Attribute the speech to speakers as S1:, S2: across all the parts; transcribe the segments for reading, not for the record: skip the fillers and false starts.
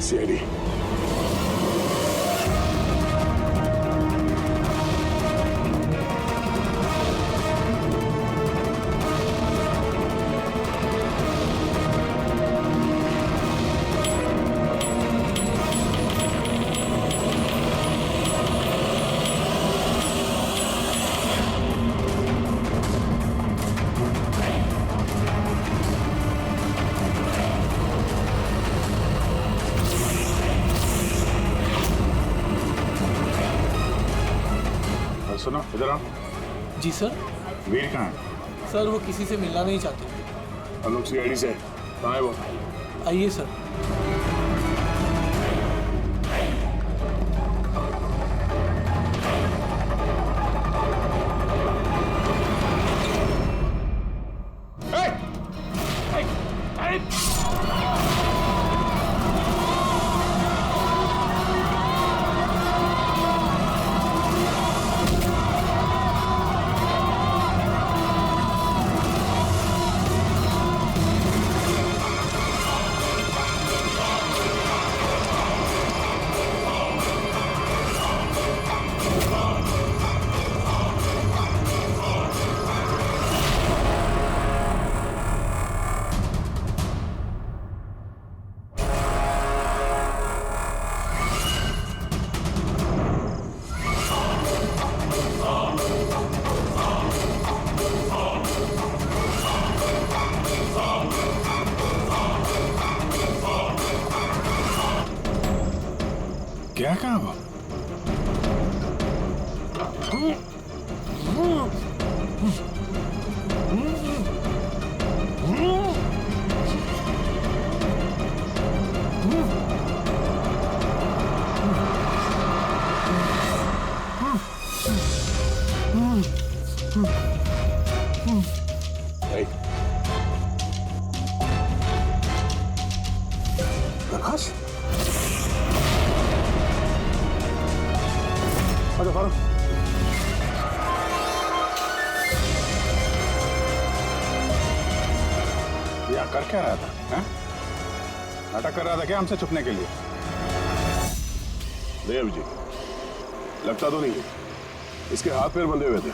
S1: CID. सुनो इधर आओ।
S2: जी सर।
S1: वीर कहाँ है?
S2: सर वो किसी से मिलना नहीं चाहते।
S1: हम लोग सीआईडी से। कहाँ है वो?
S2: आइए सर।
S1: क्या काम? प्रकाश, आजा फारूक। या कर क्या रहा था? नाटक कर रहा था क्या हमसे छुपने के लिए? नहीं अभिजीत, लगता तो नहीं है। इसके हाथ पैर बंधे हुए थे।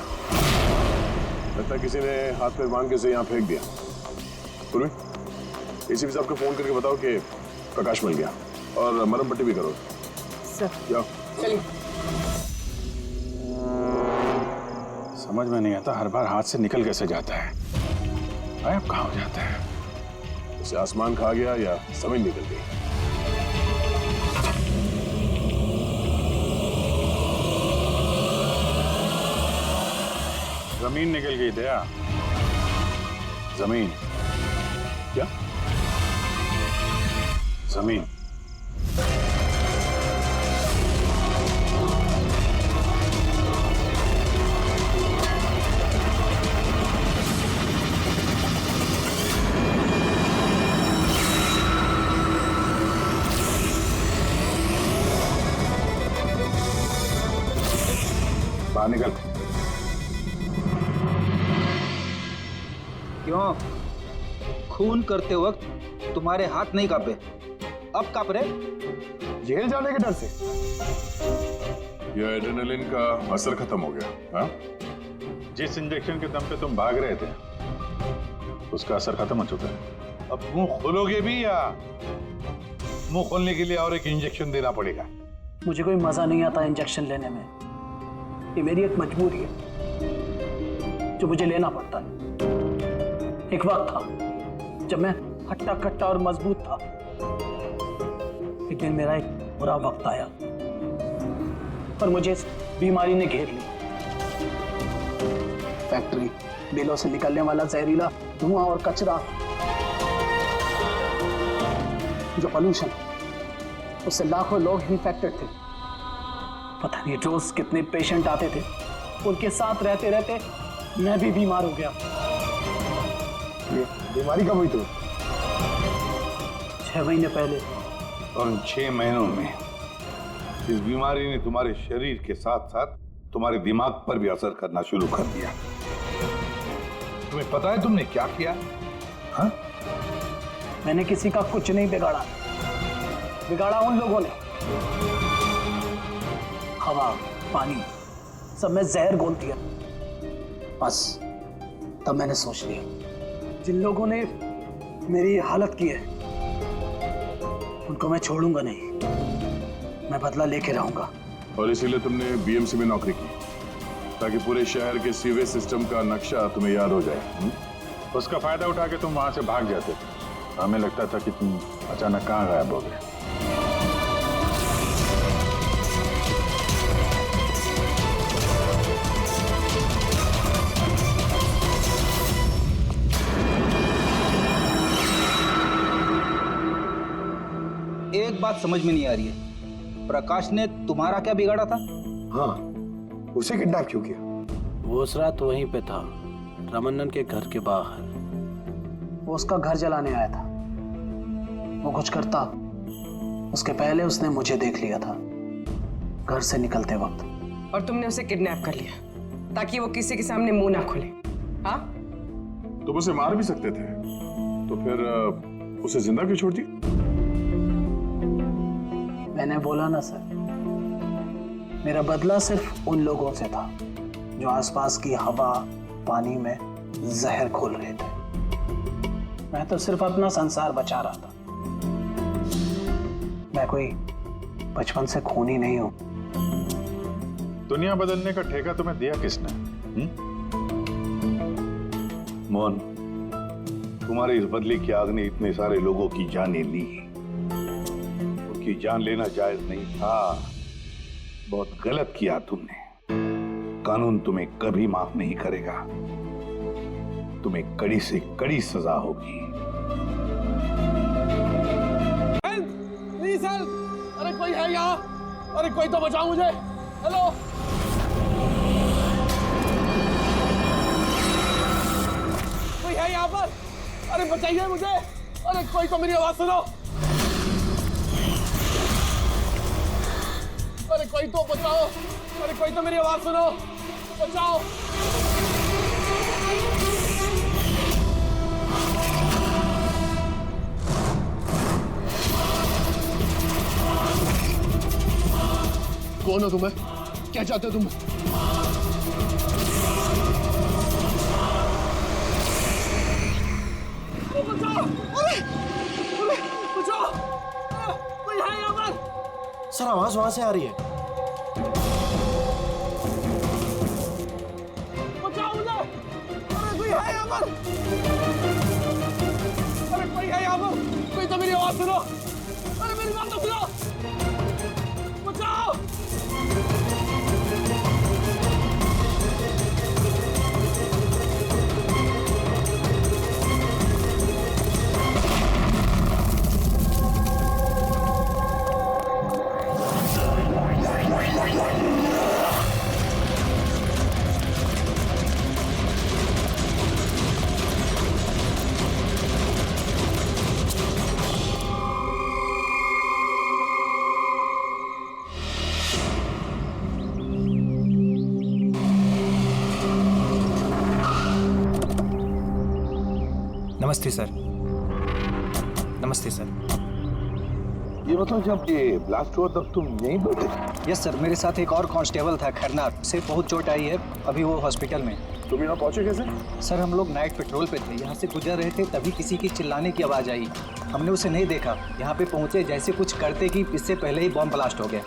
S1: लगता किसी ने हाथ पैर बांध के इसे यहाँ फेंक दिया। पूर्वी, एसीपी साहब को फोन करके बताओ कि प्रकाश मिल गया और मरहम पट्टी भी करो।
S3: सर
S1: जाओ।
S3: चलिए।
S1: समझ में नहीं आता हर बार हाथ से निकल कैसे जाता है। गायब कहाँ हो जाता है? उसे आसमान खा गया या जमीन निकल गई? जमीन निकल गई दया। जमीन क्या? जमीन। बाहर निकल।
S4: क्यों? खून करते वक्त तुम्हारे हाथ नहीं कांपे, अब कांप रहे?
S5: जेल जाने के डर से?
S1: ये एड्रेनलिन का असर खत्म हो गया। हाँ? जिस इंजेक्शन के दम पे तुम भाग रहे थे उसका असर खत्म हो चुका है।
S5: अब मुंह खोलोगे भी या मुंह खोलने के लिए और एक इंजेक्शन देना पड़ेगा?
S3: मुझे कोई मजा नहीं आता इंजेक्शन लेने में। ये मेरी एक मजबूरी है जो मुझे लेना पड़ता है। एक वक्त था जब मैं हट्टा कट्टा और मजबूत था। एक दिन मेरा एक बुरा वक्त आया और मुझे इस बीमारी ने घेर लिया। फैक्ट्री, बिलों से निकलने वाला जहरीला धुआं और कचरा, जो पोल्यूशन, उससे लाखों लोग इन्फेक्टेड थे। पता नहीं रोज कितने पेशेंट आते थे। उनके साथ रहते रहते मैं भी बीमार हो गया।
S5: ये बीमारी कब हुई तुम्हें?
S3: 6 महीने पहले।
S5: और उन 6 महीनों में इस बीमारी ने तुम्हारे शरीर के साथ साथ तुम्हारे दिमाग पर भी असर करना शुरू कर दिया। तुम्हें पता है तुमने क्या किया? हाँ?
S3: मैंने किसी का कुछ नहीं बिगाड़ा। बिगाड़ा उन लोगों ने। हवा, पानी सब में जहर घोल दिया। बस तब मैंने सोच लिया, जिन लोगों ने मेरी ये हालत की है उनको मैं छोड़ूंगा नहीं, मैं बदला लेके रहूंगा।
S1: और इसीलिए तुमने बीएमसी में नौकरी की, ताकि पूरे शहर के सीवेज सिस्टम का नक्शा तुम्हें याद हो जाए।
S6: उसका फायदा उठा के तुम वहां से भाग जाते थे। हमें लगता था कि तुम अचानक कहाँ गायब हो गए।
S4: एक बात समझ में नहीं आ रही है, प्रकाश ने तुम्हारा क्या बिगाड़ा था?
S7: हाँ, उसे किडनैप क्यों किया?
S8: वो उस रात वहीं पे था, रमन्नन के घर के बाहर।
S3: वो उसका घर जलाने आया था। वो कुछ करता उसके पहले उसने मुझे देख लिया था घर से निकलते वक्त।
S9: और तुमने उसे किडनैप कर लिया ताकि वो किसी के सामने मुंह ना खोले। हाँ,
S1: तुम उसे मार भी सकते थे, तो फिर उसे जिंदा क्यों छोड़ दी?
S3: मैंने बोला ना सर, मेरा बदला सिर्फ उन लोगों से था जो आसपास की हवा, पानी में जहर घोल रहे थे। मैं तो सिर्फ अपना संसार बचा रहा था। मैं कोई बचपन से खूनी नहीं हूं।
S6: दुनिया बदलने का ठेका तुम्हें दिया किसने?
S5: मोहन, तुम्हारे इस बदले की आग ने इतने सारे लोगों की जानें ली। उनकी जान लेना जायज नहीं था। बहुत गलत किया तुमने। कानून तुम्हें कभी माफ नहीं करेगा। तुम्हें कड़ी से कड़ी सजा होगी।
S2: Please help! अरे कोई है यहाँ? अरे कोई तो बचाओ मुझे। हेलो, कोई है यहाँ पर? अरे बचाइए मुझे। अरे कोई तो मेरी आवाज सुनो। अरे कोई तो बचाओ। अरे कोई तो मेरी आवाज सुनो, बचाओ। कौन हो तुम्हें? क्या चाहते हो तुम? बचाओ! अरे! अरे! बचाओ! कोई है यहाँ पर?
S8: सर आवाज वहां से आ रही है।
S2: बचाओ मुझे! अरे कोई है यहाँ पर? अरे कोई है यहाँ पर? कोई तो मेरी आवाज सुनो। अरे मेरी बात तो सुनो। बचाओ!
S10: नमस्ते सर। नमस्ते सर।
S5: ये बताओ, जब ये ब्लास्ट हुआ तब तुम यहीं पर थे?
S10: यस सर, मेरे साथ एक और कांस्टेबल था खरनार, उसे बहुत चोट आई है, अभी वो हॉस्पिटल में।
S1: तुम यहाँ पहुंचे कैसे?
S10: सर हम लोग नाइट पेट्रोल पे थे, यहाँ से गुजर रहे थे, तभी किसी की चिल्लाने की आवाज़ आई। हमने उसे नहीं देखा, यहाँ पे पहुँचे जैसे कुछ करते कि इससे पहले ही बॉम्ब ब्लास्ट हो गया।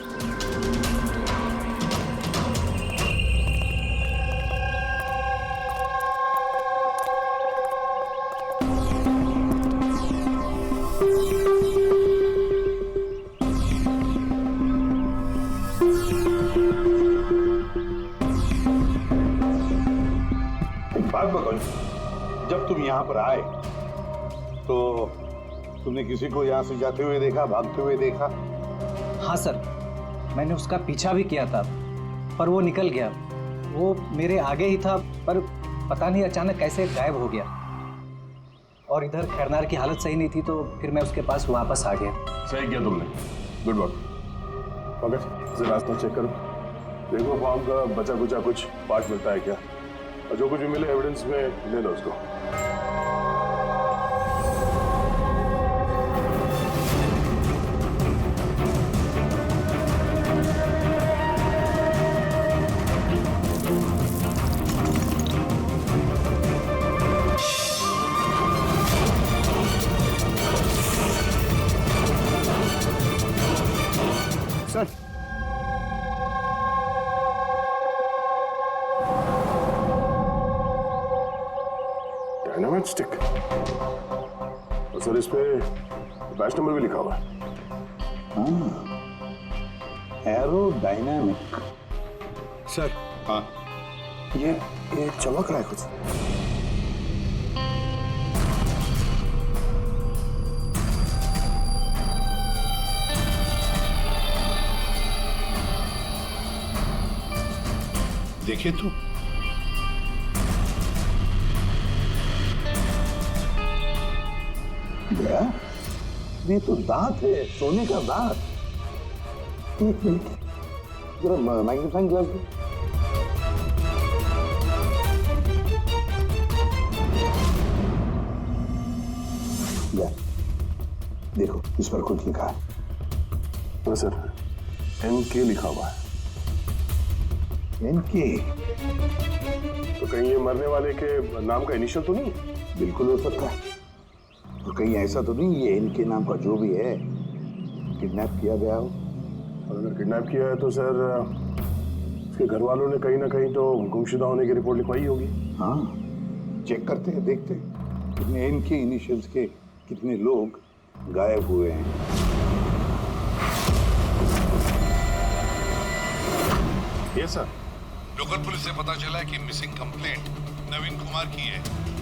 S5: बात बताओ, जब तुम यहाँ पर आए तो तुमने किसी को यहाँ से जाते हुए देखा, भागते हुए देखा?
S10: हाँ सर, मैंने उसका पीछा भी किया था पर वो निकल गया। वो मेरे आगे ही था पर पता नहीं अचानक कैसे गायब हो गया। और इधर खैरनार की हालत सही नहीं थी तो फिर मैं उसके पास वापस आ गया।
S1: सही किया तुमने, गुड वर्क। ओके, रास्ता चेक करो, देखो बॉम्ब का बचा कुचा कुछ पार्ट मिलता है क्या, और जो कुछ भी मिले एविडेंस में ले लो उसको। Dynamite stick. और सर इस पे बैच नंबर भी लिखा हुआ है।
S5: एरोडायनामिक।
S7: सर
S5: हाँ,
S7: ये चमक रहा है कुछ।
S5: देखे तो ये तो दांत है, सोने का दांत। एक मिनट, जरा मैग्नीफाइंग ग्लास दो। देखो इस पर कुछ लिखा है।
S1: तो सर NK लिखा हुआ है।
S5: इनके
S1: तो कहीं ये मरने वाले के नाम का इनिशियल तो नहीं?
S5: बिल्कुल हो सकता है। तो कहीं ऐसा तो नहीं ये इनके नाम का जो भी है किडनैप किया गया हो?
S1: और अगर किडनैप किया है तो सर उसके घर वालों ने कहीं ना कहीं तो गुमशुदा होने की रिपोर्ट लिखवाई होगी।
S5: हाँ, चेक करते हैं, देखते हैं कितने इनके इनिशियल्स के कितने लोग गायब हुए हैं।
S6: ये सर
S5: लोकल पुलिस से पता चला है कि मिसिंग कंप्लेंट नवीन कुमार की है।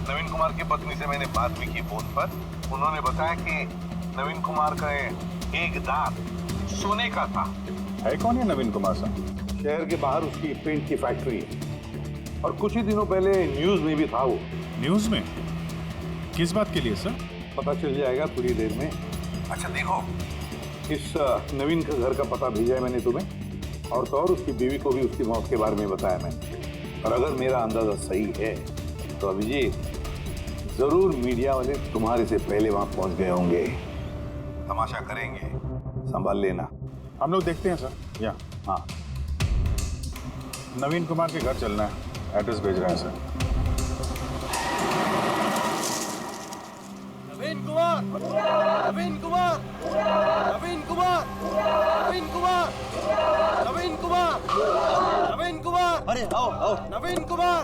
S5: नवीन कुमार की पत्नी से मैंने बात भी की फोन पर। उन्होंने बताया कि नवीन कुमार का एक दांत सोने का था।
S6: है कौन है नवीन कुमार साहब?
S5: शहर के बाहर उसकी पेंट की फैक्ट्री है और कुछ ही दिनों पहले न्यूज में भी था वो।
S6: न्यूज में? किस बात के लिए सर?
S5: पता चल जाएगा थोड़ी देर में। अच्छा देखो, इस नवीन का घर का पता भेजा है मैंने तुम्हें, और तो और उसकी बीवी को भी उसकी मौत के बारे में बताया मैंने। और अगर मेरा अंदाजा सही है तो अभिजीत जरूर मीडिया वाले तुम्हारे से पहले वहां पहुंच गए होंगे। तमाशा करेंगे, संभाल लेना।
S6: हम लोग देखते हैं सर। या
S5: हाँ,
S6: नवीन कुमार के घर चलना है, एड्रेस भेज रहे हैं सर।
S2: नवीन कुमार, नवीन कुमार, नवीन कुमार, नवीन कुमार, नवीन कुमार, नवीन कुमार।
S7: अरे आओ आओ।
S2: Naveen Kumar,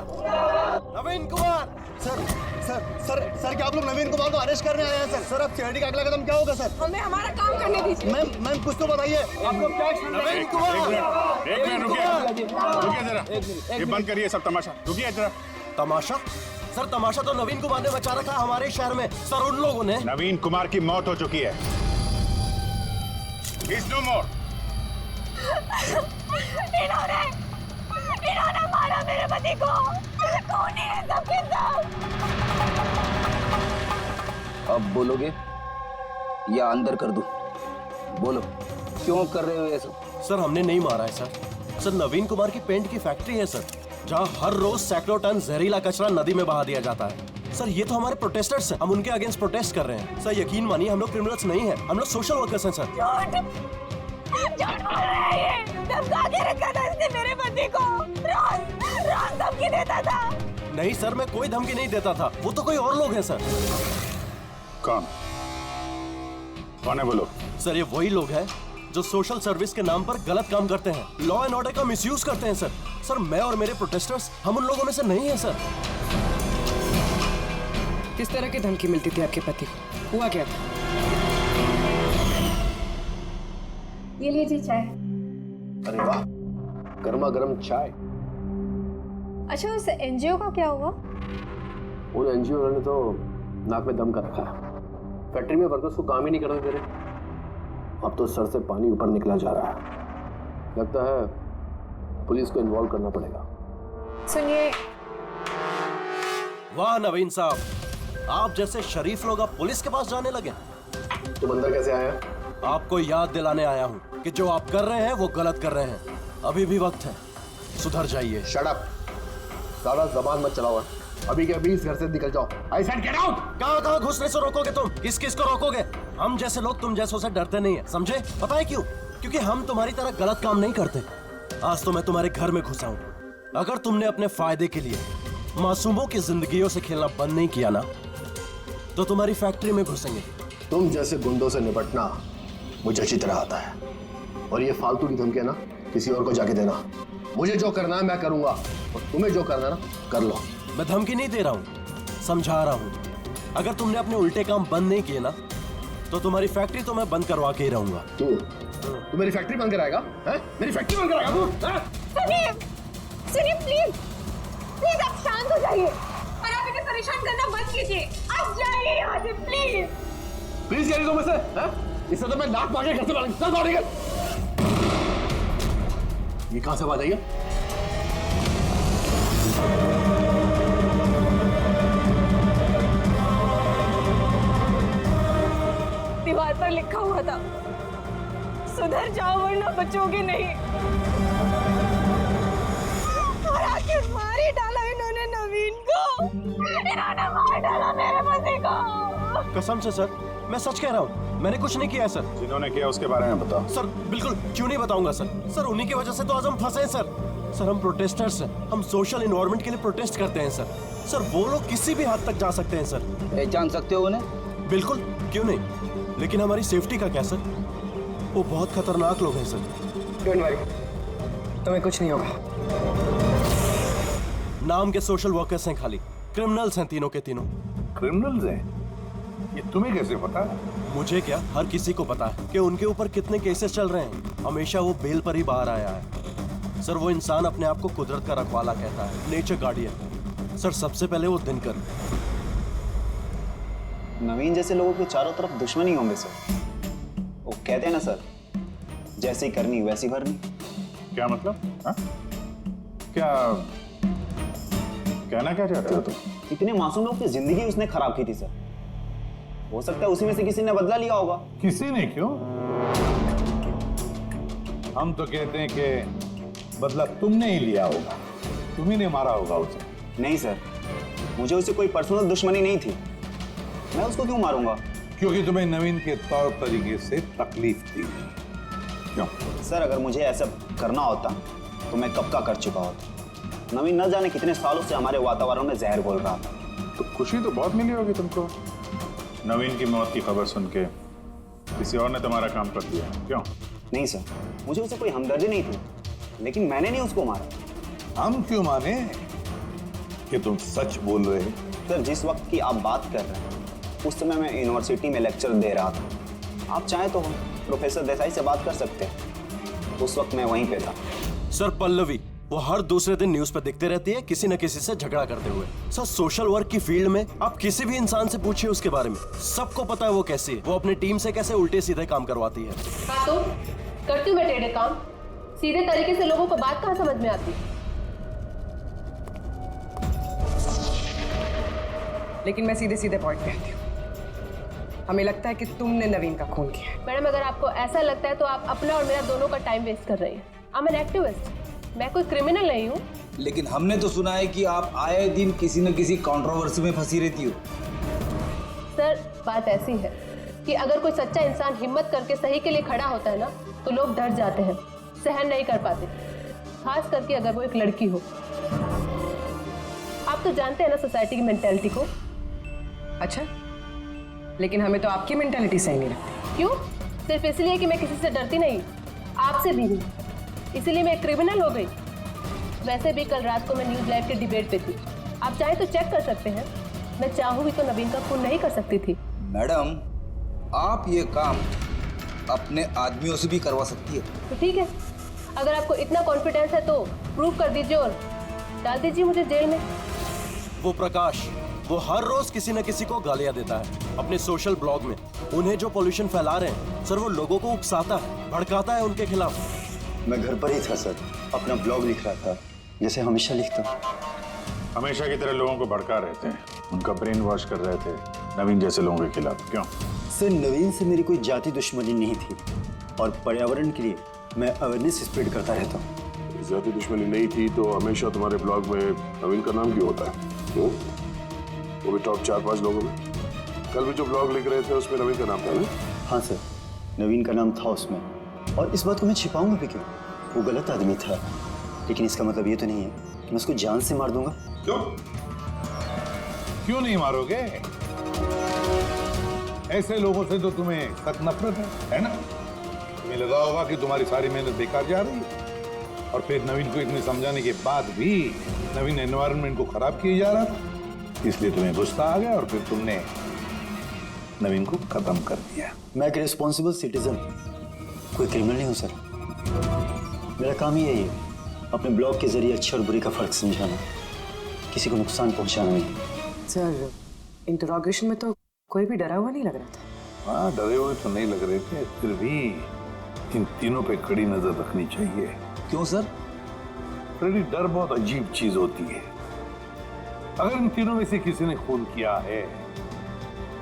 S2: Naveen Kumar.
S7: Sir sir sir sir क्या आप लोग नवीन कुमार को अरेस्ट करने आए हैं सर? सर अब सिक्योरिटी का अगला कदम क्या होगा सर?
S9: हमें हमारा काम करने दीजिए।
S7: मैम कुछ तो बताइए। आप लोग क्या
S2: नवीन कुमार,
S6: एक मिनट रुकिए जरा, ये बंद करिए सब तमाशा। रुकिए जरा।
S2: तमाशा? सर तमाशा तो नवीन कुमार ने मचा रखा हमारे शहर में। सर उन लोगों ने
S6: नवीन कुमार की मौत हो चुकी है। He's no more.
S11: इन्होंने मारा मेरे पति को। कौन है सब के सब?
S4: अब बोलोगे या अंदर कर दूं? बोलो क्यों कर रहे हो ये सब?
S2: सर हमने नहीं मारा है सर। सर नवीन कुमार की पेंट की फैक्ट्री है सर, जहाँ हर रोज सैकड़ों टन जहरीला कचरा नदी में बहा दिया जाता है। सर ये तो हमारे प्रोटेस्टर्स हैं, हम उनके अगेंस्ट प्रोटेस्ट कर रहे हैं। सर यकीन मानिए हम लोग क्रिमिनल्स नहीं हैं, हम लोग सोशल वर्कर्स हैं सर।
S11: झूठ बोल रहा है ये। धमका के रखा था इसने मेरे पति को। रोज धमकी देता था।
S2: नहीं सर मैं कोई धमकी नहीं देता था, वो तो कोई और लोग हैं सर।
S6: कौन है बोलो?
S2: सर ये वही लोग हैं जो सोशल सर्विस के नाम पर गलत काम करते हैं, लॉ एंड ऑर्डर का मिसयूज करते हैं सर। सर मैं और मेरे प्रोटेस्टर्स हम उन लोगों में से नहीं है सर।
S9: किस तरह की धमकी मिलती थी आपके पति को? हुआ क्या था?
S11: ये लीजिए चाय।
S8: अरे वाह, गर्मा गर्म चाय।
S11: अच्छा उस एनजीओ का क्या हुआ?
S8: उन एनजीओ ने तो नाक में दम कर रखा है। फैक्ट्री में वर्कर्स को काम ही नहीं करने दे रहे। अब तो सर से पानी ऊपर निकला जा रहा है। लगता है पुलिस को इन्वॉल्व करना पड़ेगा।
S11: सुनिए।
S2: वाह नवीन साहब, आप जैसे शरीफ लोग अब पुलिस के पास जाने लगे।
S8: तुम अंदर कैसे आया?
S2: आपको याद दिलाने आया हूँ कि जो आप कर रहे हैं वो गलत कर रहे हैं। अभी भी वक्त है, सुधर जाइए।
S8: शट अप, ज्यादा जबान मत चलाओ। अभी के अभी इस घर से निकल जाओ। I said get out.
S2: कहाँ घुसने से रोकोगे तुम? किस किस को रोकोगे? हम जैसे लोग तुम जैसों से डरते नहीं है, समझे? पता है क्यों? क्योंकि हम तुम्हारी तरह गलत काम नहीं करते। आज तो मैं तुम्हारे घर में घुसा हूँ। अगर तुमने अपने फायदे के लिए मासूमों की जिंदगियों से खेलना बंद नहीं किया ना, तो तुम्हारी फैक्ट्री में घुसेंगे।
S8: तुम जैसे गुंडों से निपटना मुझे अच्छी तरह आता है, और ये फालतू की धमकी है ना किसी और को जाके देना। मुझे जो करना है मैं करूंगा, और तुम्हें जो करना है ना कर लो।
S2: मैं धमकी नहीं दे रहा हूँ, समझा रहा हूँ। अगर तुमने अपने उल्टे काम बंद नहीं किए ना तो तुम्हारी फैक्ट्री तो मैं बंद करवा के ही रहूंगा।
S7: तू मेरी फैक्ट्री बंद कराएगा? मेरी फैक्ट्री बंद कराएगा तू?
S11: सुनिए प्लीज प्लीज आप शांत हो जाइए और आप इन्हें परेशान करना बंद कीजिए। आप जाइए यहाँ से प्लीज।
S7: प्लीज कह रही तुम इसे? इससे तो मैं लाख मांगे घर से बाहर चल बाहर निकल। ये कहां से आवाज आई है?
S11: दीवार पर लिखा हुआ था सुधर जाओ वरना बचोगे नहीं। और आखिर मार ही डाला इन्होंने नवीन को। इन्होंने मार डाला मेरे पति को।
S2: कसम से सर मैं सच कह रहा हूँ, मैंने कुछ नहीं किया है सर।
S6: जिन्होंने किया उसके बारे में बताओ।
S2: सर बिल्कुल क्यों नहीं बताऊंगा सर। सर उन्हीं की वजह से तो आज हम फंसे हैं सर। सर हम प्रोटेस्टर्स हैं, हम सोशल इन्वायरमेंट के लिए प्रोटेस्ट करते हैं सर। सर वो लोग किसी भी हद तक जा सकते हैं सर।
S4: पहचान सकते हो उन्हें?
S2: बिल्कुल क्यों नहीं, लेकिन हमारी सेफ्टी का क्या सर? वो बहुत खतरनाक लोग हैं सर।
S9: डोंट वरी, तुम्हें कुछ नहीं होगा।
S2: नाम के सोशल वर्कर्स हैं, खाली क्रिमिनल्स हैं तीनों के तीनों।
S5: क्रिमिनल्स हैं? ये तुम्हें कैसे पता?
S2: मुझे क्या, हर किसी को पता है कि उनके ऊपर कितने केसेस चल रहे हैं। हमेशा वो बेल पर ही बाहर आया है सर। वो इंसान अपने आप को कुदरत का रखवाला कहता है, नेचर गार्डियन। सर सबसे पहले वो दिनकर।
S12: नवीन जैसे लोगों के चारों तरफ दुश्मनी होंगे सर। वो कहते हैं ना सर, जैसी करनी वैसी भरनी।
S6: क्या मतलब? हा? क्या कहना क्या चाहते हो तुम?
S12: इतने मासूम लोग की जिंदगी उसने खराब की थी सर। हो सकता है उसी में से किसी ने बदला लिया होगा।
S5: किसी ने क्यों? हम तो कहते हैं कि बदला तुमने ही लिया होगा, तुम्ही ने मारा होगा उसे।
S12: नहीं सर, मुझे उससे कोई पर्सनल दुश्मनी नहीं थी। मैं उसको क्यों मारूंगा?
S5: क्योंकि तुम्हें नवीन के तौर तरीके से तकलीफ थी। क्यों?
S12: सर अगर मुझे ऐसा करना होता तो मैं कब का कर चुका होता। नवीन न जाने कितने सालों से हमारे वातावरण में जहर घोल रहा था।
S6: तो खुशी तो बहुत मिली होगी तुमको नवीन की मौत की खबर सुन के। किसी और ने तुम्हारा काम कर दिया, क्यों?
S12: नहीं सर, मुझे उससे कोई हमदर्दी नहीं थी, लेकिन मैंने नहीं उसको मारा।
S5: हम क्यों माने कि तुम सच बोल रहे हो?
S12: सर जिस वक्त की आप बात कर रहे हैं उस समय मैं यूनिवर्सिटी में लेक्चर दे रहा था। आप चाहें तो प्रोफेसर देसाई से बात कर सकते हैं, उस वक्त मैं वहीं पे था।
S2: सर पल्लवी वो हर दूसरे दिन न्यूज पर दिखते रहती है किसी न किसी से झगड़ा करते हुए। सर सोशल वर्क की फील्ड में आप किसी भी इंसान से पूछिए उसके बारे में, सबको पता है वो कैसी है। वो अपनी टीम से कैसे उल्टे सीधे काम करवाती है।
S11: हाँ तो करती हूँ मैं टेढ़े काम, सीधे तरीके से लोगों को बात कहाँ समझ में आती।
S9: लेकिन मैं सीधे सीधे पॉइंट पे आती हूँ। हमें लगता है कि तुमने नवीन का खून किया है।
S11: मैडम अगर आपको ऐसा लगता है तो आप अपना और मेरा दोनों का टाइम वेस्ट कर रही हैं। आई एम एन एक्टिविस्ट, मैं कोई क्रिमिनल नहीं हूँ।
S4: लेकिन हमने तो सुना है कि आप आए दिन किसी न किसी कंट्रोवर्सी में फंसी रहती हो।
S11: सर बात ऐसी है कि अगर कोई सच्चा इंसान हिम्मत करके सही के लिए खड़ा होता है ना तो लोग डर जाते हैं, सहन नहीं कर पाते, खास करके अगर वो एक लड़की हो। आप तो जानते हैं ना सोसाइटी की मेंटालिटी को।
S9: अच्छा, लेकिन हमें तो आपकी मेंटालिटी सही नहीं लगती।
S11: क्यों? सिर्फ इसलिए कि मैं किसी से डरती नहीं, आपसे भी नहीं, इसलिए मैं क्रिमिनल हो गई। वैसे भी कल रात को मैं न्यूज लाइव के डिबेट पे थी, आप चाहे तो चेक कर सकते हैं। मैं चाहूँ भी तो नवीन का खून नहीं कर सकती थी।
S4: मैडम आप ये काम अपने आदमियों से भी करवा सकती है।
S11: तो ठीक है, अगर आपको इतना कॉन्फिडेंस है तो प्रूव कर दीजिए और डाल दीजिए मुझे जेल में।
S2: वो प्रकाश वो हर रोज किसी न किसी को गालियां देता है अपने सोशल ब्लॉग में। उन्हें जो पॉल्यूशन फैला रहे हैं सर वो लोगों को उकसाता है, भड़काता है उनके खिलाफ।
S12: मैं घर पर ही था सर, अपना ब्लॉग लिख रहा था जैसे हमेशा लिखता हूँ।
S6: हमेशा की तरह लोगों को भड़का रहे थे, उनका ब्रेन वॉश कर रहे थे नवीन जैसे लोगों के खिलाफ। क्यों?
S12: सर नवीन से मेरी कोई जाति दुश्मनी नहीं थी और पर्यावरण के लिए मैं अवेयरनेस स्प्रेड करता रहता हूँ।
S1: जाति दुश्मनी नहीं थी तो हमेशा तुम्हारे ब्लॉग में नवीन का नाम क्यों होता है? क्यों? वो भी टॉप 4-5 लोगों में। कल भी जो ब्लॉग लिख रहे थे उसमें नवीन का नाम था ना?
S12: हाँ सर, नवीन का नाम था उसमें, और इस बात को मैं छिपाऊंगा भी क्यों? वो गलत आदमी था, लेकिन इसका मतलब ये तो नहीं है कि मैं उसको जान से मार दूंगा।
S5: क्यों? क्यों नहीं मारोगे? ऐसे लोगों से तो तुम्हें सख्त नफरत है ना? तुम्हें लगा होगा कि तुम्हारी सारी मेहनत बेकार जा रही है, और फिर नवीन को इतने समझाने के बाद भी नवीन एनवायरनमेंट को खराब किए जा रहा था। इसलिए तुम्हें गुस्सा आ गया और फिर तुमने नवीन को खत्म कर दिया।
S12: मैं एक रिस्पॉन्सिबल सिटीजन, कोई क्रिमिनल नहीं हूँ सर। मेरा काम ही यही है, अपने ब्लॉग के जरिए अच्छे और बुरे का फर्क समझाना, किसी को नुकसान पहुंचाना नहीं।
S9: सर, इंटरोगेशन में तो कोई भी डरा हुआ नहीं लग रहा था।
S5: हाँ, डरे हुए तो नहीं लग रहे थे, फिर भी इन तीनों पे कड़ी नजर रखनी चाहिए।
S12: क्यों सर?
S5: फ्रेडी, डर बहुत अजीब चीज होती है। अगर इन तीनों में से किसी ने खून किया है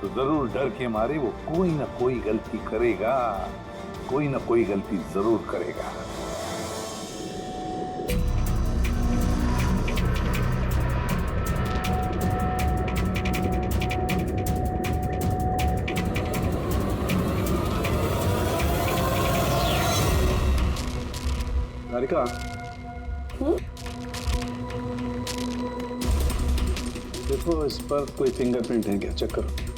S5: तो जरूर डर के मारे वो कोई ना कोई गलती करेगा, कोई ना कोई गलती जरूर करेगा।
S8: राधिका, देखो इस पर कोई फिंगरप्रिंट है क्या, चेक करो।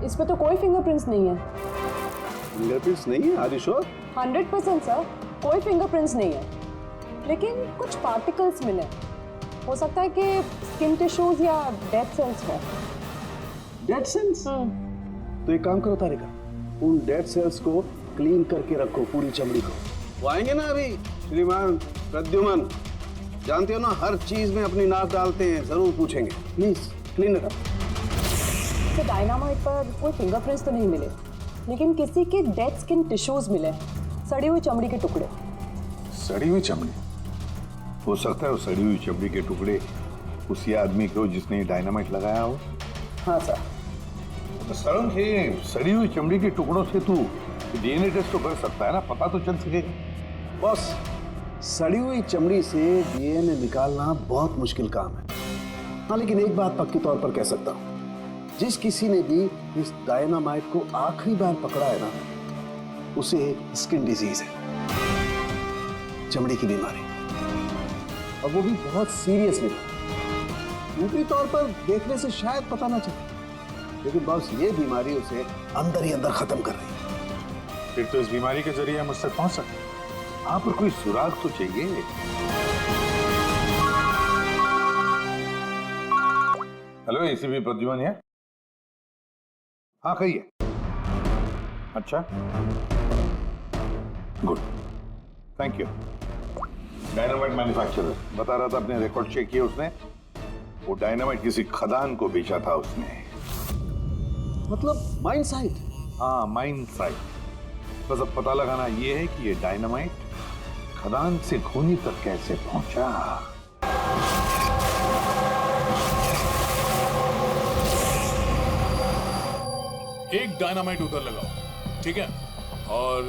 S9: इस पे तो कोई फिंगरप्रिंट्स नहीं है।
S8: फिंगरप्रिंट्स नहीं है? Are you sure?
S9: 100% सर, कोई फिंगरप्रिंट्स नहीं है, लेकिन कुछ पार्टिकल्स मिले। हो सकता है कि स्किन टिश्यूज या डेड सेल्स हो।
S8: Dead cells? तो एक काम करो तारिका, उन डेड सेल्स को क्लीन करके रखो, पूरी चमड़ी को। वो आएंगे ना अभी श्रीमान प्रद्युमन, जानते हो ना हर चीज में अपनी नाक डालते हैं, जरूर पूछेंगे। Please clean it up.
S9: तो डायनामाइट पर कोई फिंगरप्रिंट्स तो नहीं मिले, लेकिन किसी के डेड स्किन टिश्यूज मिले, सड़ी हुई चमड़ी के टुकड़े।
S5: सड़ी हुई चमड़ी? हो सकता है वो सड़ी हुई चमड़ी के टुकड़े उसी आदमी के हो जिसने डायनामाइट लगाया हो।
S9: हाँ सर।
S5: तो सर, सड़ी हुई चमड़ी के टुकड़ों से तू डीएनए टेस्ट तो कर सकता है ना, पता तो चल सकेगा।
S8: बॉस, सड़ी हुई चमड़ी से डीएनए निकालना बहुत मुश्किल काम है। हाँ, लेकिन एक बात पक्की तौर पर कह सकता हूँ, जिस किसी ने भी इस डायनामाइट को आखिरी बार पकड़ा है ना, उसे स्किन डिजीज है, चमड़ी की बीमारी, और वो भी बहुत सीरियस बीमारी। ऊपरी तौर पर देखने से शायद पता ना चले, लेकिन बॉस ये बीमारी उसे अंदर ही अंदर खत्म कर रही है।
S5: फिर तो इस बीमारी के जरिए हम उससे पहुंच सकते हैं। आप पर कोई सुराग तो चाहिए। हेलो, एसीपी प्रद्युमन है? हाँ, कहिए। अच्छा, good, thank you. Dynamite manufacturer बता रहा था, अपने रिकॉर्ड चेक किए उसने, वो डायनामाइट किसी खदान को बेचा था उसने।
S8: मतलब माइन साइट?
S5: हाँ, माइन साइट। बस अब पता लगाना ये है कि ये डायनामाइट खदान से खूनी तक कैसे पहुंचा।
S13: एक डायनामाइट उधर लगाओ, ठीक है, और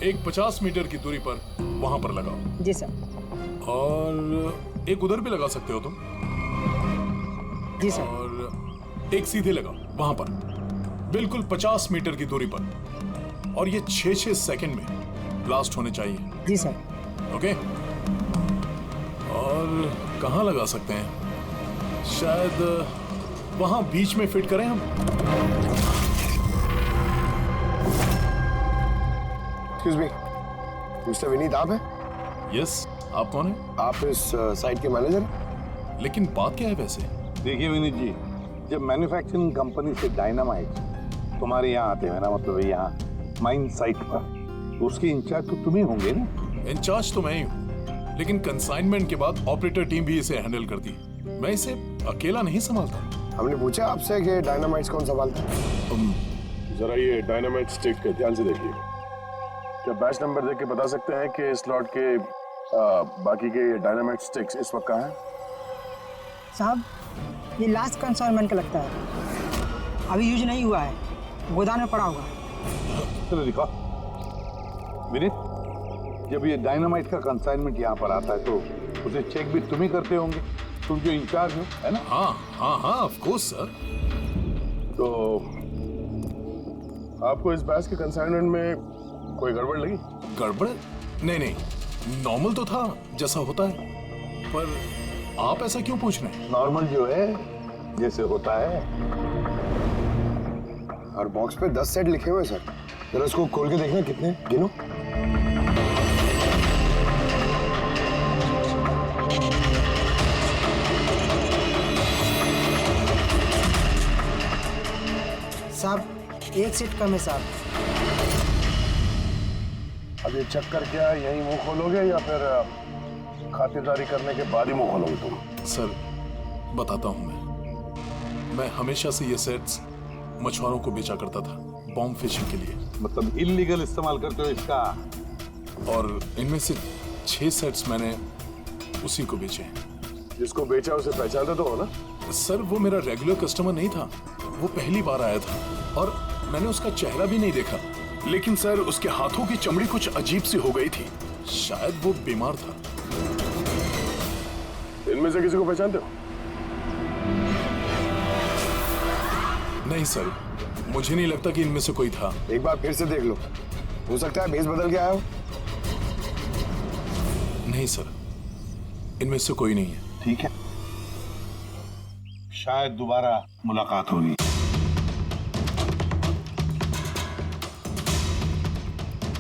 S13: एक 50 मीटर की दूरी पर वहां पर लगाओ।
S9: जी सर।
S13: और एक उधर भी लगा सकते हो तुम।
S9: जी सर।
S13: और एक सीधे लगाओ वहां पर, बिल्कुल 50 मीटर की दूरी पर, और ये 6-6 सेकंड में ब्लास्ट होने चाहिए।
S9: जी सर।
S13: ओके। और कहाँ लगा सकते हैं? शायद वहां बीच में फिट करें हम।
S1: एक्सक्यूज मी, मिस्टर विनीत आप हैं?
S13: यस, आप कौन हैं?
S1: आप इस साइट के मैनेजर हैं?
S13: लेकिन बात क्या है वैसे?
S5: देखिए विनीत जी, जब मैन्युफैक्चरिंग कंपनी से डायनामाइट तुम्हारे यहाँ आते हैं ना, मतलब यहाँ माइन साइट पर, तो उसके इंचार्ज तो तुम ही होंगे ना?
S13: इंचार्ज तो मैं ही हूँ, लेकिन कंसाइनमेंट के बाद ऑपरेटर टीम भी इसे हैंडल करती है। मैं इसे अकेला नहीं संभालता।
S1: हमने पूछा आपसे कि डायनामाइट्स कौन संभालता है? जरा ये डायनामाइट स्टिक ध्यान से देखिए। क्या बैच नंबर देख के बता सकते हैं कि इस लॉट के बाकी के डायनामाइट स्टिक्स इस वक्त कहाँ हैं?
S14: साहब, ये लास्ट कंसाइनमेंट का लगता है, अभी यूज नहीं हुआ है, गोदाम में पड़ा होगा।
S5: चलो दिखाओ। विनीत, जब ये डायनामाइट का कंसाइनमेंट यहाँ पर आता है तो उसे चेक भी तुम ही करते होंगे, तुम जो इंचार्ज हो, है ना?
S13: हाँ हाँ हाँ, ऑफ कोर्स सर।
S5: तो
S1: आपको इस बहस के कंसाइनमेंट में कोई गड़बड़ लगी?
S13: गड़बड़? नहीं, नॉर्मल तो था जैसा होता है, पर आप ऐसा क्यों पूछ रहे हैं?
S5: नॉर्मल जो है जैसे होता है।
S7: और बॉक्स पे 10 सेट लिखे हुए सर, जरा उसको खोल के देखना कितने, गिनो।
S14: साहब एक सीट कम है साहब।
S1: अब ये चक्कर क्या यही मुंह खोलोगे या फिर खातिरदारी करने के बाद ही मुंह खोलोगे तुम?
S13: सर बताता हूं मैं हमेशा से ये सेट्स मछुआरों को बेचा करता था बॉम्ब फिशिंग के लिए।
S5: मतलब इलीगल इस्तेमाल करते हो इसका?
S13: और इनमें से 6 सेट्स मैंने उसी को बेचे।
S1: जिसको बेचा उसे पहचानते तो हो ना?
S13: सर वो मेरा रेगुलर कस्टमर नहीं था, वो पहली बार आया था और मैंने उसका चेहरा भी नहीं देखा, लेकिन सर उसके हाथों की चमड़ी कुछ अजीब सी हो गई थी, शायद वो बीमार था।
S1: इनमें से किसी को पहचानते हो?
S13: नहीं सर, मुझे नहीं लगता कि इनमें से कोई था।
S7: एक बार फिर से देख लो, हो सकता है भेस बदल के आया हो।
S13: नहीं सर, इनमें से कोई नहीं है।
S5: ठीक है, शायद दोबारा मुलाकात होगी।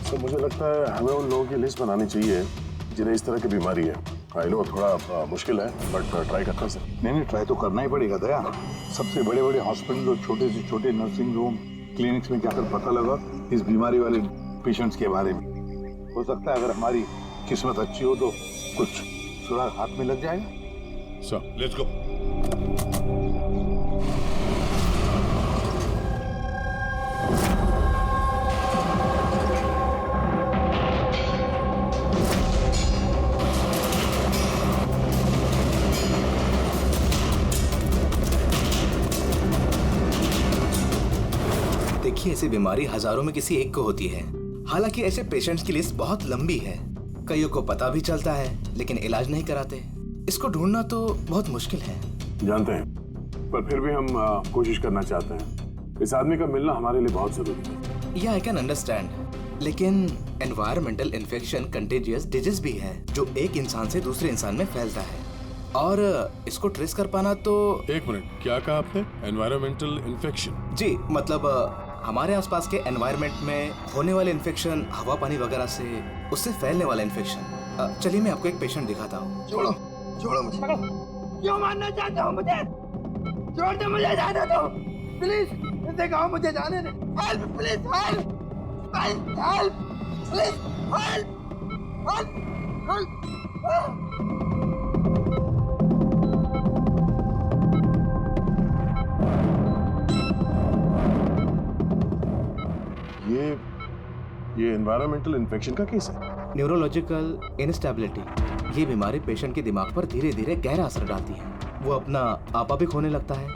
S1: तो मुझे लगता है हमें उन लोगों की लिस्ट बनानी चाहिए जिन्हें इस तरह की बीमारी है। आई नो थोड़ा मुश्किल है, बट ट्राई करता है सर।
S5: नहीं, ट्राई तो करना ही पड़ेगा दया। सबसे बड़े बड़े हॉस्पिटल और छोटे से छोटे नर्सिंग होम, क्लिनिक्स में जाकर पता लगा इस बीमारी वाले पेशेंट्स के बारे में। हो सकता है अगर हमारी किस्मत अच्छी हो तो कुछ सुराग हाथ में लग जाएगा।
S1: Sir
S5: let's go.
S15: देखिए, ऐसी बीमारी हजारों में किसी एक को होती है। हालांकि ऐसे पेशेंट्स की लिस्ट बहुत लंबी है। कईयों को पता भी चलता है लेकिन इलाज नहीं कराते। इसको ढूंढना तो बहुत मुश्किल है।
S1: जानते हैं, पर फिर भी हम कोशिश करना चाहते हैं। इस आदमी का मिलना हमारे लिए बहुत जरूरी है।
S15: या आई कैन अंडरस्टैंड, लेकिन एनवायरमेंटल इन्फेक्शन कंटेजियस डिजीज भी है जो एक इंसान से दूसरे इंसान में फैलता है, और इसको ट्रेस कर पाना तो।
S13: एक मिनट, क्या कहा आपने? Environmental infection?
S15: जी, मतलब हमारे आसपास के एनवायरनमेंट में होने वाले इन्फेक्शन, हवा पानी वगैरह से, उससे फैलने वाला इन्फेक्शन। चलिए मैं आपको एक पेशेंट दिखाता हूँ।
S7: छोड़ो मुझे।
S16: क्यों मारना चाहते हो मुझे? छोड़ दे मुझे, जाने दो प्लीज। दिखाओ मुझे, जाने दे। Help please, help help please, help help.
S1: ये एनवायरमेंटल इन्फेक्शन का केस है।
S15: न्यूरोलॉजिकल इनस्टेबिलिटी, ये बीमारी पेशेंट के दिमाग पर धीरे धीरे गहरा असर डालती है। वो अपना आपा भी खोने लगता है,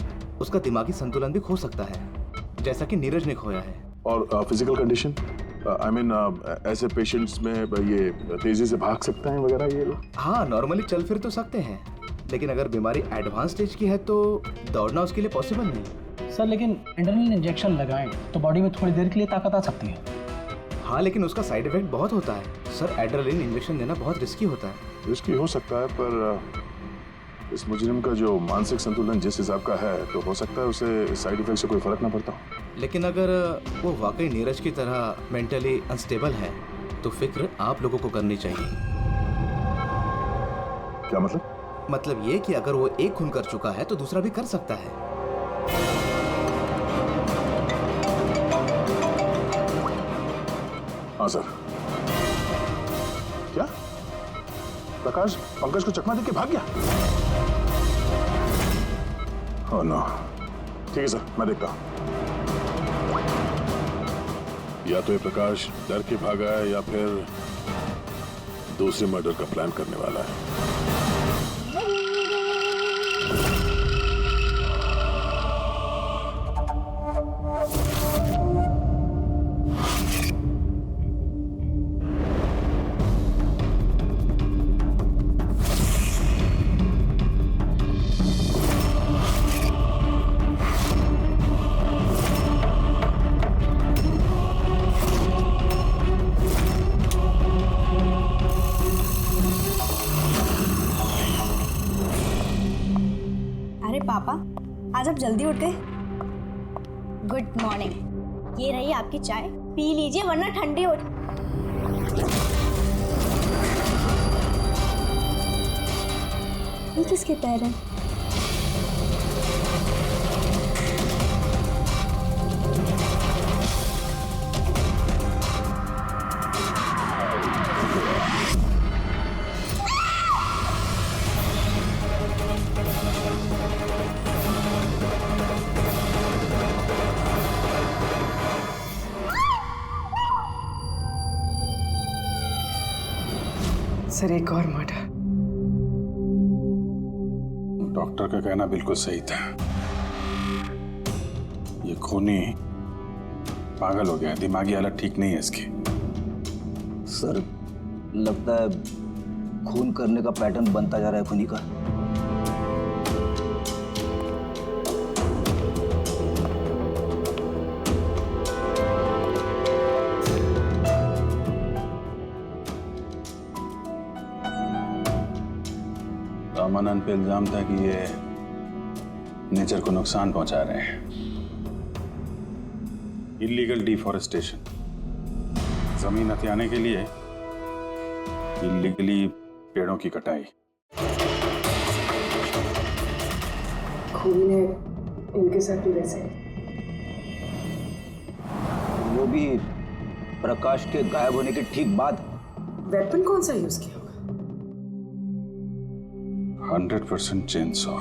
S15: उसका दिमागी संतुलन भी खो सकता है, जैसा कि नीरज ने खोया है।
S1: और फिजिकल कंडीशन, आई मीन ऐसे पेशेंट्स में ये तेजी से भाग सकते हैं वगैरह ये लोग?
S15: हाँ, नॉर्मली चल फिर तो सकते हैं, लेकिन अगर बीमारी एडवांस स्टेज की है तो दौड़ना उसके लिए पॉसिबल नहीं।
S3: सर लेकिन एड्रेनलिन इंजेक्शन लगाएं तो बॉडी में थोड़ी देर के लिए ताकत आ सकती है।
S15: हाँ, लेकिन उसका साइड इफेक्ट बहुत होता है। सर, एड्रेनलिन इंजेक्शन देना बहुत रिस्की होता है।
S1: रिस्की हो सकता है, पर इस मुजरिम का जो मानसिक संतुलन जिस हिसाब का है, तो हो सकता है उसे साइड इफेक्ट से कोई फर्क ना पड़ता हो।
S15: लेकिन अगर वो वाकई नीरज की तरह मेंटली अनस्टेबल है तो फिक्र आप लोगों को करनी चाहिए।
S1: क्या मतलब?
S15: मतलब ये कि अगर वो एक खून कर चुका है तो दूसरा भी कर सकता है।
S1: हाँ सर। क्या प्रकाश पंकज को चकमा देके भाग गया? Oh no. ठीक है सर, मैं देखता हूं। या तो ये प्रकाश डर के भागा है या फिर दूसरे मर्डर का प्लान करने वाला है।
S17: आज आप जल्दी उठ गए। गुड मॉर्निंग, ये रही आपकी चाय, पी लीजिए वरना ठंडी हो। ये किसके पैर हैं?
S18: सर एक और मर्डर।
S13: डॉक्टर का कहना बिल्कुल सही था। ये खूनी पागल हो गया, दिमागी हालत ठीक नहीं है इसकी।
S4: सर लगता है खून करने का पैटर्न बनता जा रहा है खूनी का।
S13: रामानंद पे इल्जाम था कि ये नेचर को नुकसान पहुंचा रहे हैं। इलीगल डिफॉरेस्टेशन, जमीन हथियाने के लिए इलीगली पेड़ों की कटाई।
S18: खूनी ने इनके साथ भी वैसे,
S4: वो भी प्रकाश के गायब होने के ठीक बाद।
S18: वेपन कौन सा यूज किया?
S13: 100% चेनसॉ,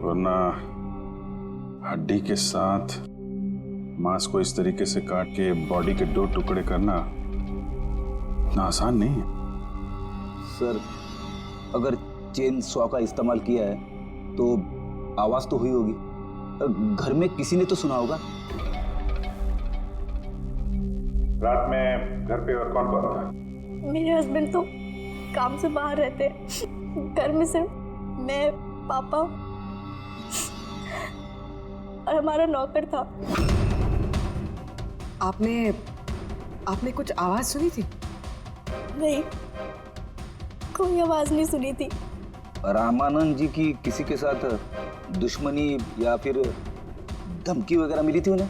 S13: वरना हड्डी के साथ मांस को इस तरीके से काट के बॉडी के 2 टुकड़े करना इतना आसान नहीं है।
S4: सर अगर चेन सॉ का इस्तेमाल किया है तो आवाज तो हुई होगी, घर में किसी ने तो सुना होगा।
S6: रात में घर पे और कौन कौन था?
S17: मेरे हस्बैंड तो काम से बाहर रहते हैं, घर में सिर्फ मैं, पापा और हमारा नौकर था।
S18: आपने कुछ आवाज सुनी थी?
S17: नहीं, कोई आवाज नहीं सुनी थी।
S4: रामानंद जी की किसी के साथ दुश्मनी या फिर धमकी वगैरह मिली थी उन्हें?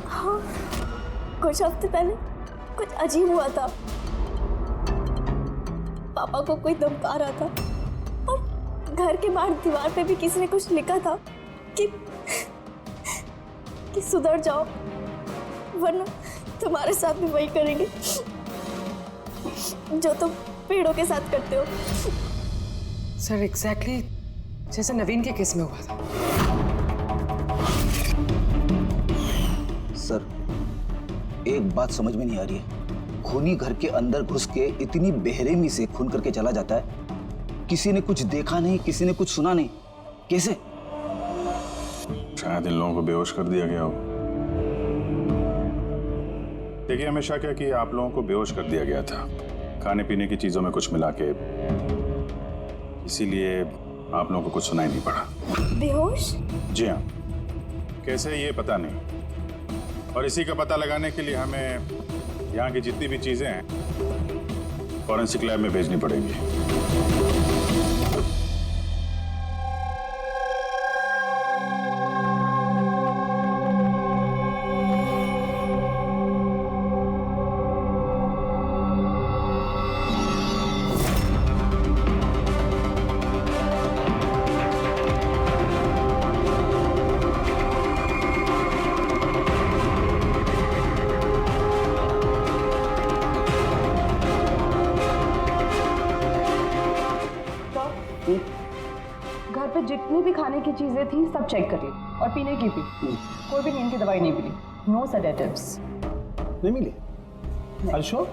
S17: हाँ, कुछ हफ्ते पहले कुछ अजीब हुआ था। पापा को कोई धमका रहा था और घर के बाहर दीवार पे भी किसी ने कुछ लिखा था कि सुधर जाओ वरना तुम्हारे साथ भी वही करेंगे जो तुम पेड़ों के साथ करते हो।
S18: सर एग्जैक्टली जैसे नवीन के केस में हुआ था।
S4: सर एक बात समझ में नहीं आ रही है, खूनी घर के अंदर घुस के इतनी बेरहमी से खून करके चला जाता है, किसी ने कुछ देखा नहीं, किसी ने कुछ सुना नहीं, कैसे?
S13: शायद इन लोगों को बेहोश कर दिया गया हो। देखिए हमेशा क्या कि आप लोगों को बेहोश कर दिया गया था, खाने पीने की चीजों में कुछ मिला के, इसीलिए आप लोगों को कुछ सुनाई नहीं पड़ा।
S17: बेहोश?
S13: जी हाँ, कैसे ये पता नहीं, और इसी का पता लगाने के लिए हमें यहाँ की जितनी भी चीजें हैं फॉरेंसिक लैब में भेजनी पड़ेंगी।
S9: घर पे जितनी भी खाने की चीजें थी सब चेक करिए और पीने की भी। कोई भी नींद की दवाई नहीं मिली, नो सेडेटिव्स।
S19: नहीं मिली? Are sure?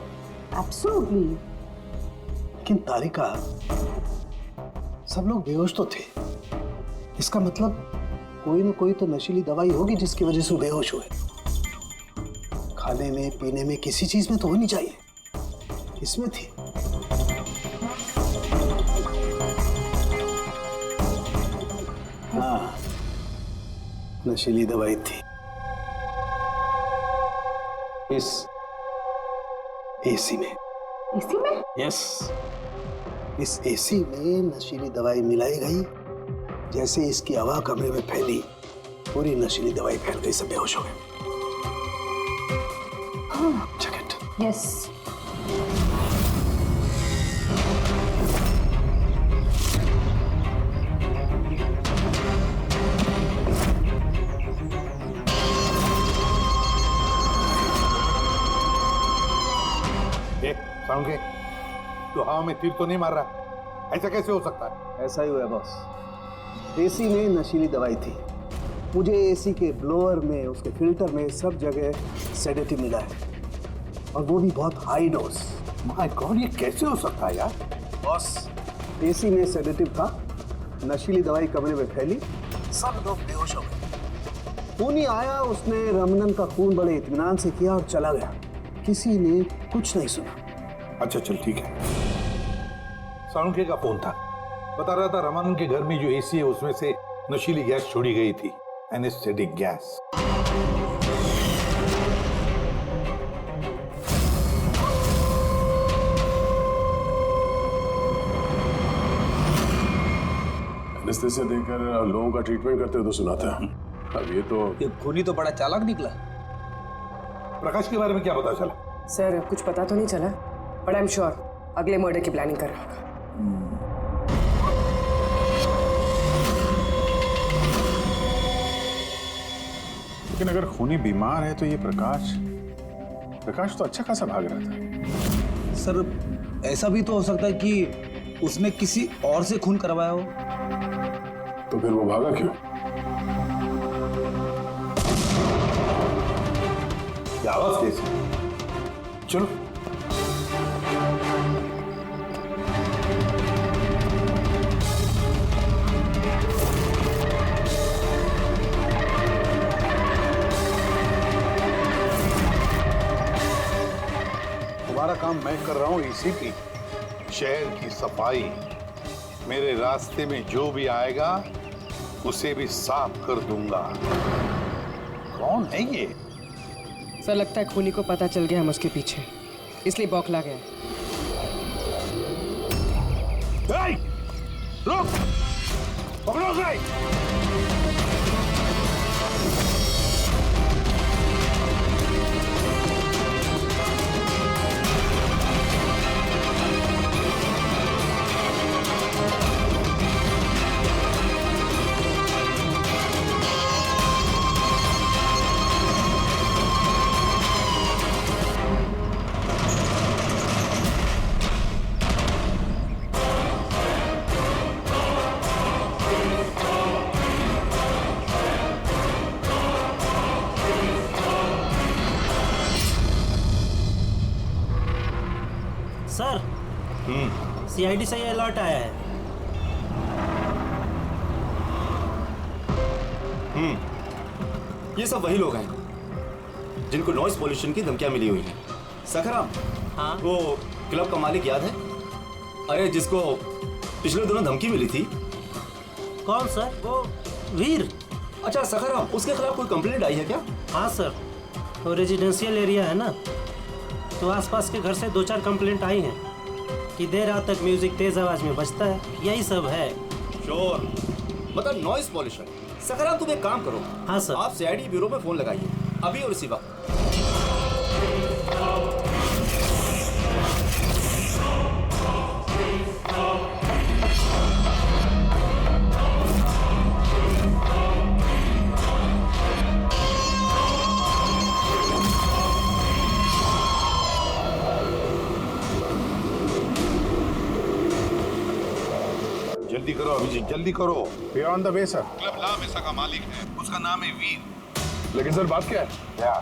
S9: एब्सोल्युटली।
S19: लेकिन तारिका, सब लोग बेहोश तो थे, इसका मतलब कोई ना कोई तो नशीली दवाई होगी जिसकी वजह से वो बेहोश हुए। खाने में पीने में किसी चीज में तो होनी चाहिए, इसमें थी। हाँ, नशीली दवाई थी। इस एसी में।
S9: एसी में?
S19: यस, इस एसी में नशीली दवाई मिलाई गई जैसे इसकी हवा कमरे में फैली, पूरी नशीली दवाई फैल गई, सब बेहोश हो गए।
S9: यस।
S5: साउंड के तो हवा में तीर तो नहीं मार रहा, ऐसा कैसे हो सकता है?
S19: ऐसा ही हुआ बॉस। एसी में नशीली दवाई थी। मुझे एसी के ब्लोअर में, उसके फिल्टर में, सब जगह सेडेटिव मिला है, और वो भी बहुत हाई डोज।
S5: माय गॉड, ये कैसे हो सकता है यार?
S19: बॉस, एसी में सेडेटिव था, नशीली दवाई कमरे में फैली, सब लोग बेहोश हो गए। खूनी आया, उसने रमनन का खून बड़े इत्मीनान से किया और चला गया। किसी ने कुछ नहीं सुना।
S5: अच्छा चल ठीक है। साळुंखे का फोन था, बता रहा था रमानंद के घर में जो एसी है उसमें से नशीली गैस छोड़ी गई थी, एनेस्थेटिक गैस।
S1: एनेस्थेसिया देकर लोगों का ट्रीटमेंट करते हो तो सुना था। अब ये
S4: खूनी तो बड़ा चालाक निकला।
S5: प्रकाश के बारे में क्या पता चला?
S18: सर कुछ पता तो नहीं चला, बट आई एम श्योर अगले मर्डर की प्लानिंग कर रहा होगा।
S6: लेकिन अगर खूनी बीमार है तो ये प्रकाश तो अच्छा खासा भाग रहा था।
S4: सर ऐसा भी तो हो सकता है कि उसने किसी और से खून करवाया हो।
S1: तो फिर वो भागा क्यों?
S5: आवाज कैसी? चलो तुम्हारा काम मैं कर रहा हूं, एसीपी। शहर की सफाई। मेरे रास्ते में जो भी आएगा उसे भी साफ कर दूंगा। कौन है ये?
S18: सर लगता है खूनी को पता चल गया हम उसके पीछे, इसलिए बौखला गया।
S5: रुक! पकड़ो उसे!
S20: सर, सीआईडी से ये अलर्ट आया है।
S21: ये सब वही लोग हैं जिनको नॉइस पॉल्यूशन की धमकियां मिली हुई हैं। सखाराम,
S20: हाँ?
S21: वो क्लब का मालिक याद है? अरे जिसको पिछले दिनों धमकी मिली थी।
S20: कौन सर? वो वीर।
S21: अच्छा सखाराम, उसके खिलाफ कोई कंप्लेंट आई है क्या?
S20: हाँ सर, वो रेजिडेंशियल एरिया है ना, तो आसपास के घर से 2-4 कंप्लेंट आई हैं कि देर रात तक म्यूजिक तेज आवाज में बजता है, यही सब है।
S21: श्योर, मतलब नॉइस पॉल्यूशन। सखाराम तुम एक काम करो।
S20: हाँ सर।
S21: आप सीआईडी ब्यूरो में फोन लगाइए अभी और इसी वक्त।
S5: जल्दी करो अभिजीत, जल्दी करो।
S6: We are on the way sir.
S5: Club La Mesa का मालिक है, उसका नाम है वीर।
S1: लेकिन सर बात क्या है?
S5: क्या?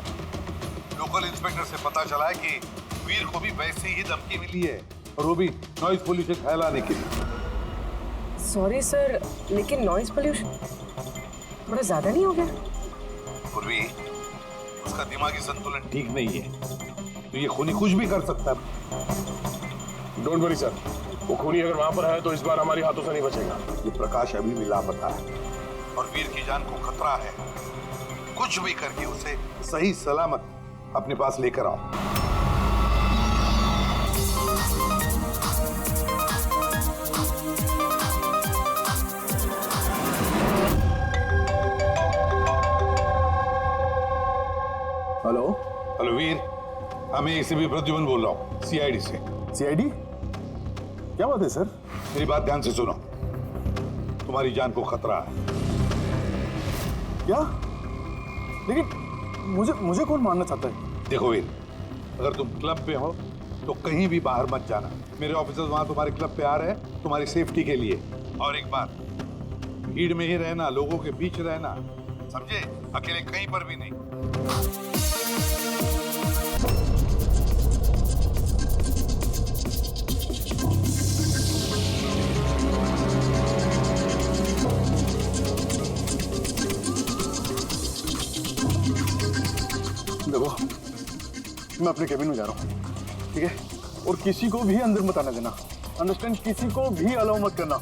S5: लोकल इंस्पेक्टर से पता चला है कि वीर को भी वैसे ही धमकी मिली है, और वो भी नॉइज पोल्यूशन फैलाने के लिए।
S18: सॉरी सर, लेकिन नॉइज पोल्यूशन बड़ा ज्यादा नहीं हो गया?
S5: पूर्वी, उसका दिमागी संतुलन ठीक नहीं है, तो ये खूनी कुछ भी कर सकता है।
S1: डोंट वरी सर, वो खूनी अगर वहां पर है तो इस बार हमारे हाथों से नहीं बचेगा।
S5: ये प्रकाश अभी भी लापता है और वीर की जान को खतरा है। कुछ भी करके उसे सही सलामत अपने पास लेकर आओ।
S1: हेलो
S5: हेलो वीर, मैं एसीपी प्रद्युमन बोल रहा हूँ, सीआईडी से।
S1: सीआईडी? क्या बात है सर?
S5: मेरी बात ध्यान से सुनो, तुम्हारी जान को खतरा है।
S1: क्या? लेकिन मुझे कौन मारना चाहता है?
S5: देखो वीर, अगर तुम क्लब पे हो तो कहीं भी बाहर मत जाना। मेरे ऑफिसर्स वहां तुम्हारे क्लब पे आ रहे हैं तुम्हारी सेफ्टी के लिए। और एक बात, भीड़ में ही रहना, लोगों के बीच रहना, समझे? अकेले कहीं पर भी नहीं।
S1: देखो, मैं अपने केबिन में जा रहा हूँ, ठीक है? और किसी को भी अंदर मत आने देना, अंडरस्टैंड? किसी को भी अलाउ मत करना।